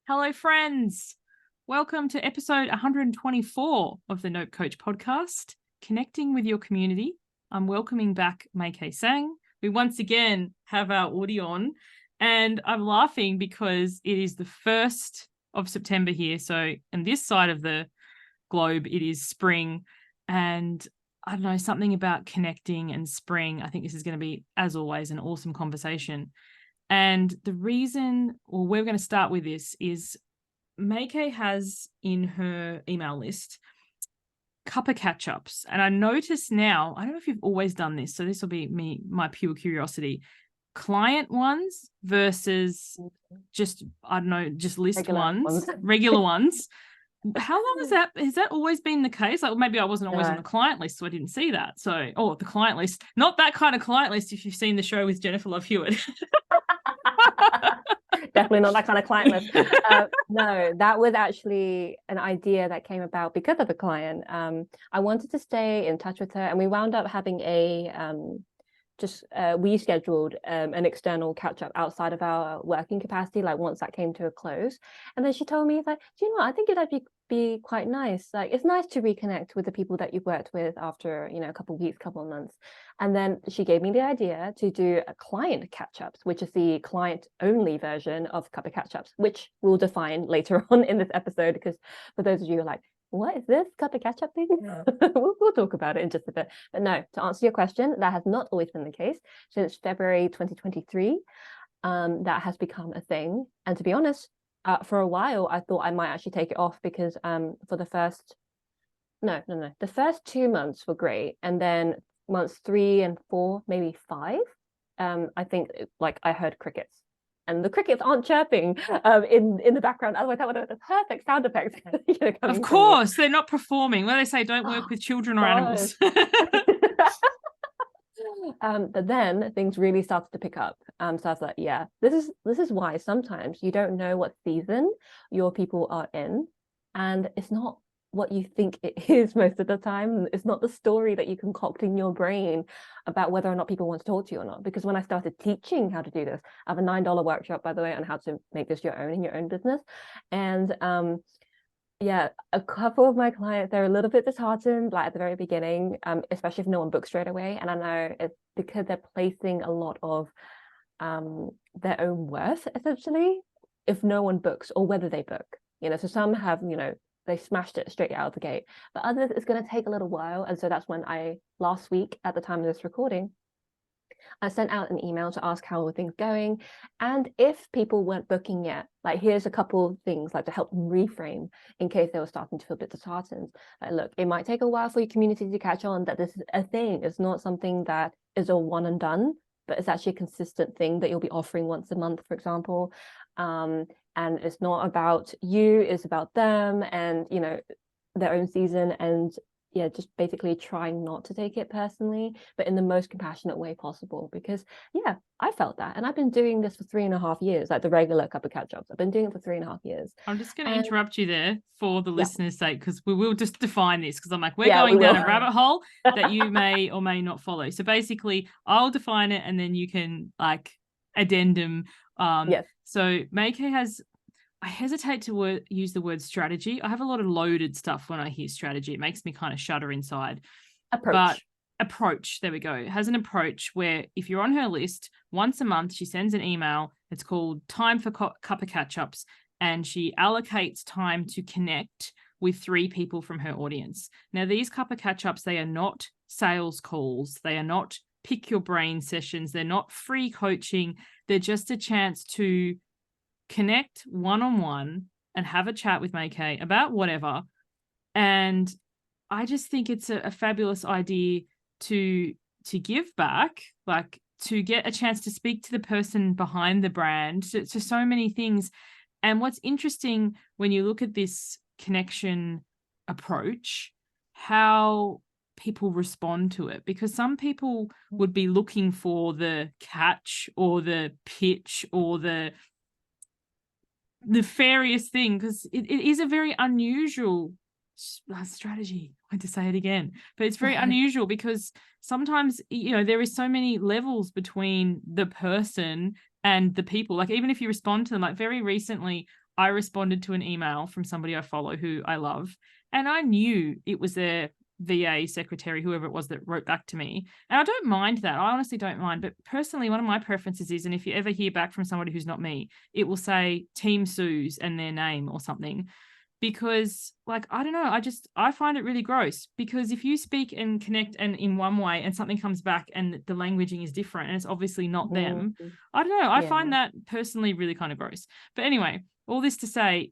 Hello, friends. Welcome to episode 124 of the Note Coach podcast, Connecting with Your Community. I'm welcoming back Mai-kee Tsang. We once again have our audio on, and I'm laughing because it is the 1st of September here. So on this side of the globe, it is spring, and I don't know, something about connecting and spring. I think this is going to be, as always, an awesome conversation. And the reason, or we're going to start with this, is Mai-kee has in her email list cuppa catch-ups. And I notice now, I don't know if you've always done this, so this will be my pure curiosity, client ones versus just, I don't know, just list regular ones. How long has that always been the case? Like, maybe I wasn't always on the client list, so I didn't see that. So, the client list, not that kind of client list if you've seen the show with Jennifer Love Hewitt. Definitely not that kind of client list. No, that was actually an idea that came about because of a client. I wanted to stay in touch with her, and we wound up having we scheduled an external catch up outside of our working capacity, like once that came to a close. And then she told me, like, do you know what? I think it'd be quite nice. Like, it's nice to reconnect with the people that you've worked with after, a couple of weeks, couple of months. And then she gave me the idea to do a client catch-ups, which is the client-only version of cuppa catch-ups, which we'll define later on in this episode, because for those of you who are like, what is this cuppa catch-up thing? Yeah. we'll talk about it in just a bit. But no, to answer your question, that has not always been the case. Since February 2023, that has become a thing. And to be honest, for a while, I thought I might actually take it off because for the first 2 months were great. And then months 3 and 4, maybe 5, I think like I heard crickets. And the crickets aren't chirping in the background. Otherwise, that would have the perfect sound effects. Of course, they're not performing. Well, they say don't work with children or animals. But then things really started to pick up. So I was like, yeah, this is why sometimes you don't know what season your people are in, and it's not what you think it is most of the time. It's not the story that you concoct in your brain about whether or not people want to talk to you or not. Because when I started teaching how to do this, I have a $9 workshop, by the way, on how to make this your own in your own business. And a couple of my clients, they're a little bit disheartened, like at the very beginning, especially if no one books straight away. And I know it's because they're placing a lot of their own worth, essentially, if no one books or whether they book. So some have, they smashed it straight out of the gate, but others, it's going to take a little while. And so that's when last week, at the time of this recording, I sent out an email to ask how are things going, and if people weren't booking yet, like, here's a couple of things like to help them reframe in case they were starting to feel a bit disheartened. Like, look, it might take a while for your community to catch on that this is a thing. It's not something that is a one and done, but it's actually a consistent thing that you'll be offering once a month, for example. And it's not about you, it's about them and, their own season. And just basically trying not to take it personally, but in the most compassionate way possible. Because I felt that, and I've been doing this for 3.5 years, like the regular cuppa catch-ups. I've been doing it for 3.5 years. I'm just going to interrupt you there for the listeners' sake, because we will just define this, because I'm like, we're going down a rabbit hole that you may or may not follow. So basically, I'll define it, and then you can like addendum. Yes. So Mai-kee has, I hesitate to use the word strategy. I have a lot of loaded stuff when I hear strategy. It makes me kind of shudder inside. Approach, there we go. Has an approach where if you're on her list, once a month, she sends an email. It's called Time for Cuppa Catch-ups, and she allocates time to connect with 3 people from her audience. Now, these cuppa catch-ups, they are not sales calls. They are not pick your brain sessions. They're not free coaching. They're just a chance to connect one-on-one and have a chat with Mai-kee about whatever. And I just think it's a fabulous idea to give back, like to get a chance to speak to the person behind the brand, to so many things. And what's interesting when you look at this connection approach, how people respond to it, because some people would be looking for the catch or the pitch or the nefarious thing, because it is a very unusual strategy. I had to say it again, but it's very unusual because sometimes, there is so many levels between the person and the people. Like, even if you respond to them, like very recently, I responded to an email from somebody I follow who I love, and I knew it was their VA secretary, whoever it was, that wrote back to me. And I don't mind that. I honestly don't mind. But personally, one of my preferences is, and if you ever hear back from somebody who's not me, it will say Team Suze and their name or something. Because, like, I don't know, I find it really gross, because if you speak and connect and in one way and something comes back and the languaging is different and it's obviously not them, I don't know, I find that personally really kind of gross. But anyway, all this to say,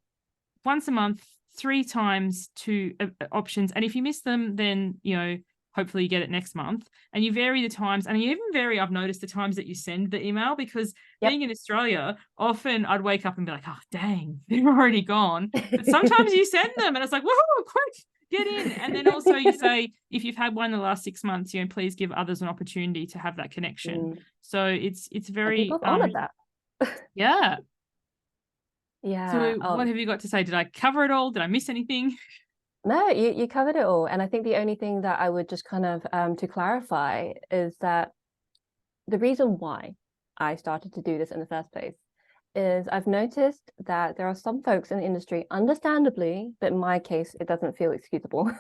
once a month, 3 times, 2 options, and if you miss them, then, you know, hopefully you get it next month, and you vary the times, and you even vary, I've noticed, the times that you send the email, because being in Australia, often I'd wake up and be like, oh dang, they're already gone. But sometimes you send them and it's like, whoa, quick, get in. And then also you say, if you've had one in the last 6 months, you know, please give others an opportunity to have that connection. So it's very people have honored that. Yeah. So Oh. what have you got to say? Did I cover it all? Did I miss anything? No, you covered it all. And I think the only thing that I would just kind of to clarify is that the reason why I started to do this in the first place is I've noticed that there are some folks in the industry, understandably, but in my case, it doesn't feel excusable,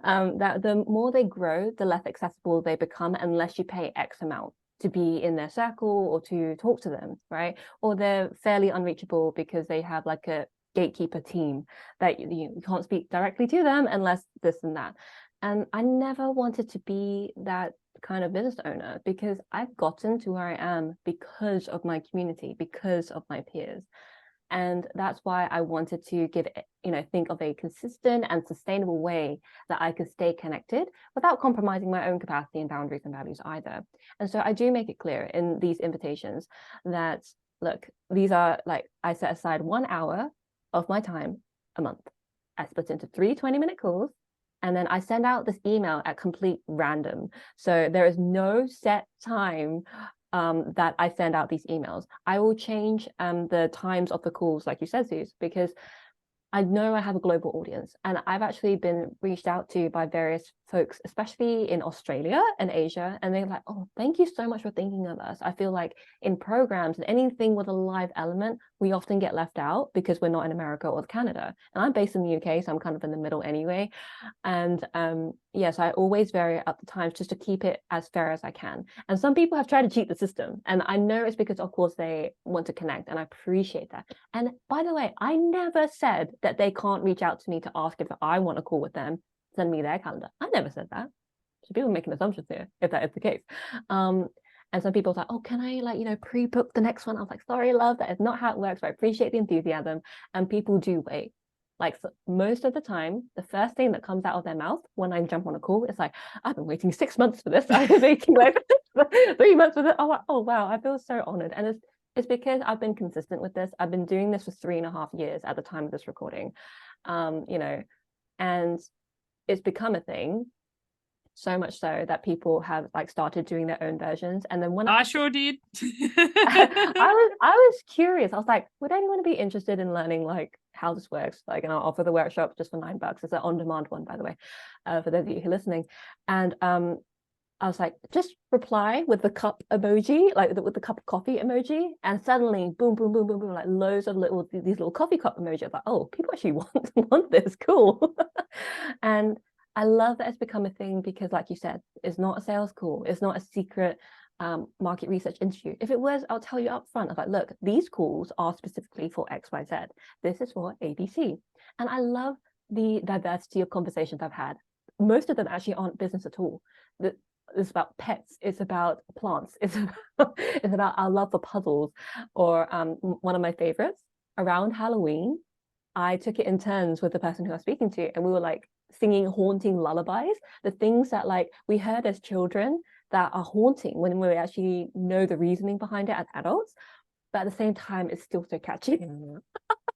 that the more they grow, the less accessible they become unless you pay X amount to be in their circle or to talk to them, right? Or they're fairly unreachable because they have like a gatekeeper team that you can't speak directly to them unless this and that. And I never wanted to be that kind of business owner, because I've gotten to where I am because of my community, because of my peers. And that's why I wanted to think of a consistent and sustainable way that I could stay connected without compromising my own capacity and boundaries and values either. And so I do make it clear in these invitations that, look, these are like, I set aside 1 hour of my time a month. I split into 3 20-minute calls, and then I send out this email at complete random. So there is no set time that I send out these emails. I will change the times of the calls, like you said, Suze, because I know I have a global audience, and I've actually been reached out to by various folks, especially in Australia and Asia, and they're like, oh, thank you so much for thinking of us. I feel like in programs and anything with a live element, we often get left out because we're not in America or Canada. And I'm based in the UK, so I'm kind of in the middle anyway. And so I always vary up the times just to keep it as fair as I can. And some people have tried to cheat the system, and I know it's because, of course, they want to connect, and I appreciate that. And by the way, I never said that they can't reach out to me to ask if I want to call with them, send me their calendar. I never said that. So people are making assumptions here, if that is the case. And some people are like, oh, can I pre-book the next one? I was like, sorry, love, that is not how it works, but I appreciate the enthusiasm. And people do wait. Like, so most of the time, the first thing that comes out of their mouth when I jump on a call is like, I've been waiting 6 months for this. I've been waiting like 3 months for this. Oh, wow, I feel so honored. And it's because I've been consistent with this. I've been doing this for 3.5 years at the time of this recording, and it's become a thing, so much so that people have like started doing their own versions. And then when I sure did. I was curious. I was like, would anyone be interested in learning like how this works? Like, and I'll offer the workshop just for $9. It's an on-demand one, by the way, for those of you who are listening. And I was like, just reply with the cup emoji, like with the cup of coffee emoji, and suddenly, boom, boom, boom, boom, boom, like loads of these little coffee cup emojis. I was like, oh, people actually want this, cool. And I love that it's become a thing because, like you said, it's not a sales call, it's not a secret market research interview. If it was, I'll tell you up front. I was like, look, these calls are specifically for XYZ. This is for ABC. And I love the diversity of conversations I've had. Most of them actually aren't business at all. It's about pets, it's about plants, it's about our love for puzzles. Or one of my favorites, around Halloween, I took it in turns with the person who I was speaking to, and we were like singing haunting lullabies, the things that like we heard as children that are haunting when we actually know the reasoning behind it as adults, but at the same time it's still so catchy. Well,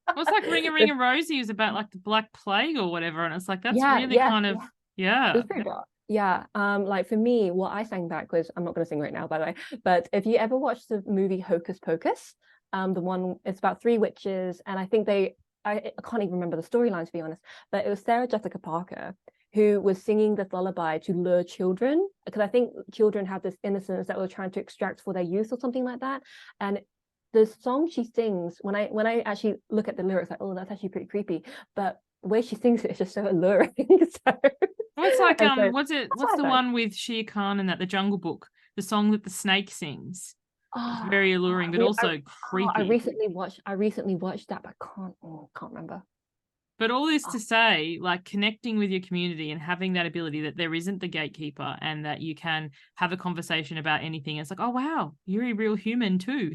it's like Ring a Ring a Rosie is about like the Black Plague or whatever, and it's like that's really kind of It's pretty dark. Yeah, like for me, what I sang back was, I'm not going to sing right now, by the way, but if you ever watched the movie Hocus Pocus, the one, it's about 3 witches, and I think I can't even remember the storyline, to be honest, but it was Sarah Jessica Parker who was singing this lullaby to lure children, because I think children have this innocence that we're trying to extract for their youth or something like that. And the song she sings, when I actually look at the lyrics, like, oh, that's actually pretty creepy, but the way she sings it is just so alluring. So well, it's like so what's the one with Shere Khan and that the Jungle Book, the song that the snake sings? It's very alluring, but also creepy. I recently watched that, but can't remember. But all this to say, like, connecting with your community and having that ability that there isn't the gatekeeper and that you can have a conversation about anything. It's like, oh, wow, you're a real human too.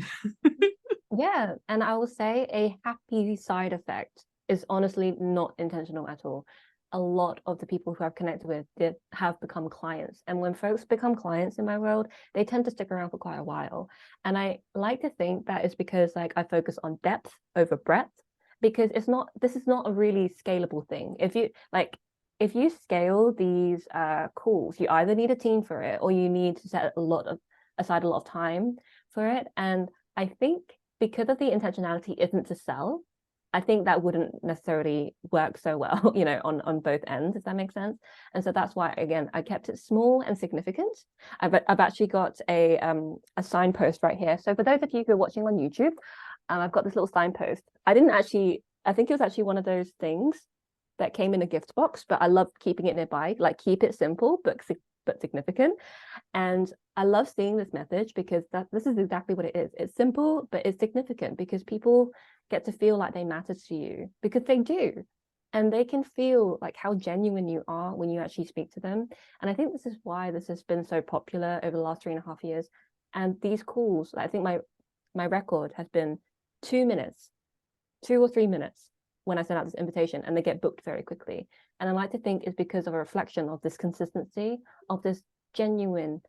Yeah. And I will say a happy side effect is honestly not intentional at all. A lot of the people who I've connected with have become clients. And when folks become clients in my world, they tend to stick around for quite a while. And I like to think that is because like I focus on depth over breadth, because this is not a really scalable thing. If you scale these calls, you either need a team for it or you need to set aside a lot of time for it. And I think because of the intentionality isn't to sell, I think that wouldn't necessarily work so well, on both ends, if that makes sense. And so that's why, again, I kept it small and significant. I've actually got a signpost right here. So for those of you who are watching on YouTube, I've got this little signpost. I think it was actually one of those things that came in a gift box, but I love keeping it nearby, like keep it simple, but significant. And I love seeing this message because this is exactly what it is. It's simple, but it's significant because people get to feel like they matter to you, because they do. And they can feel like how genuine you are when you actually speak to them. And I think this is why this has been so popular over the last 3.5 years. And these calls, I think my record has been 2 minutes, 2 or 3 minutes when I send out this invitation, and they get booked very quickly. And I like to think it's because of a reflection of this consistency, of this genuine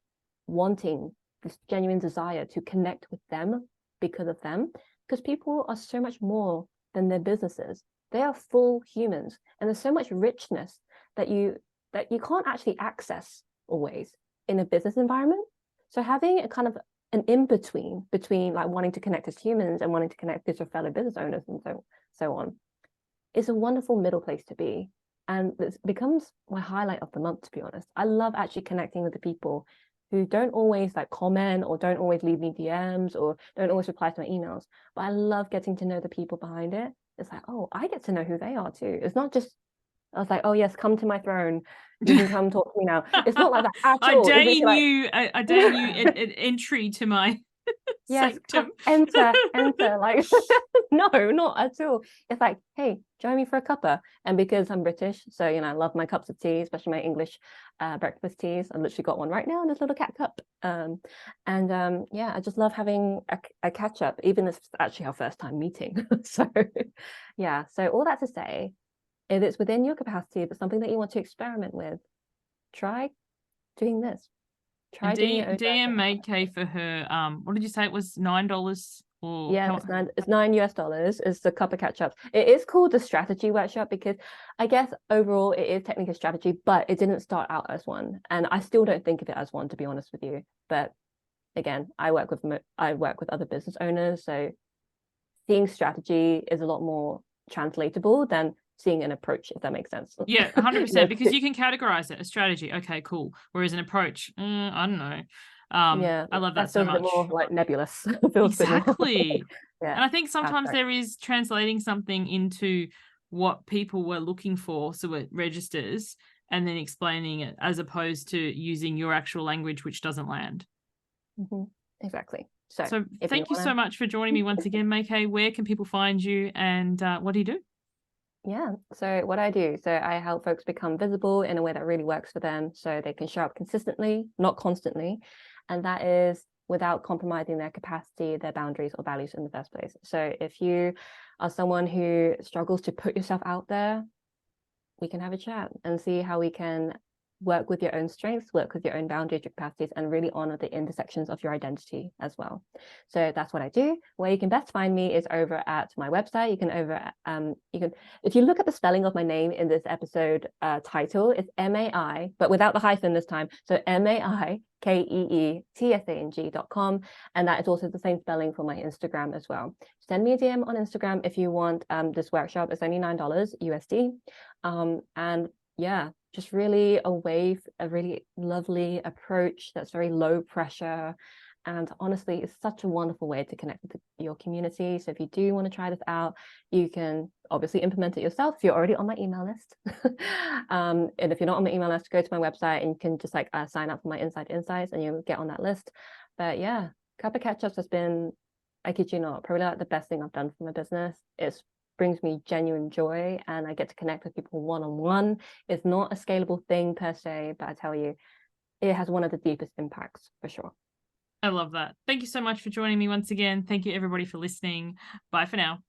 wanting, this genuine desire to connect with them because of them. Because people are so much more than their businesses. They are full humans, and there's so much richness that you can't actually access always in a business environment. So having a kind of an in-between between like wanting to connect as humans and wanting to connect with your fellow business owners and so on is a wonderful middle place to be. And this becomes my highlight of the month, to be honest. I love actually connecting with the people who don't always like comment or don't always leave me DMs or don't always reply to my emails, but I love getting to know the people behind it. It's like, oh, I get to know who they are too. It's not just, I was like, oh yes, come to my throne. You can come talk to me now. It's not like that at all. I deign you an entry to my yes, sanctum. enter. Like, no, not at all. It's like, hey, join me for a cuppa. And because I'm British, so I love my cups of tea, especially my English breakfast teas. I've literally got one right now in this little cat cup. Yeah, I just love having a catch up, even if it's actually our first time meeting. So yeah, so all that to say, if it's within your capacity, if it's something that you want to experiment with, try doing this. Try doing your own DM Mai-kee for her. What did you say? It was $9 or yeah, it's $9 US. It's the cuppa catch up. It is called the strategy workshop because I guess overall it is technically a strategy, but it didn't start out as one, and I still don't think of it as one, to be honest with you. But again, I work with other business owners, so seeing strategy is a lot more translatable than seeing an approach, if that makes sense. Yeah, 100%, because you can categorize it a strategy. Okay, cool. Whereas an approach, I don't know. Yeah, I love that so much. A bit more like nebulous. Exactly. Yeah, and I think sometimes there is translating something into what people were looking for, so it registers, and then explaining it as opposed to using your actual language, which doesn't land. Exactly. So thank you so much for joining me once again, Mai-kee. Where can people find you, and what do you do? Yeah, so what I do, so I help folks become visible in a way that really works for them so they can show up consistently, not constantly. And that is without compromising their capacity, their boundaries, or values in the first place. So if you are someone who struggles to put yourself out there, we can have a chat and see how we can work with your own strengths, work with your own boundaries, your capacities, and really honor the intersections of your identity as well. So that's what I do. Where you can best find me is over at my website. You can if you look at the spelling of my name in this episode title, it's MAI, but without the hyphen this time. So MAIKEETSANG.com. And that is also the same spelling for my Instagram as well. Send me a DM on Instagram if you want this workshop. It's only $9 USD. And yeah, just really a really lovely approach that's very low pressure And honestly, it's such a wonderful way to connect with your community. So if you do want to try this out, you can obviously implement it yourself if you're already on my email list. And if you're not on my email list, go to my website and you can just like sign up for my Inside Insights and you'll get on that list. But yeah, Cup of Ketchups has been, I kid you not, probably like the best thing I've done for my business. It brings me genuine joy and I get to connect with people one-on-one. It's not a scalable thing per se, but I tell you, it has one of the deepest impacts for sure. I love that. Thank you so much for joining me once again. Thank you everybody for listening. Bye for now.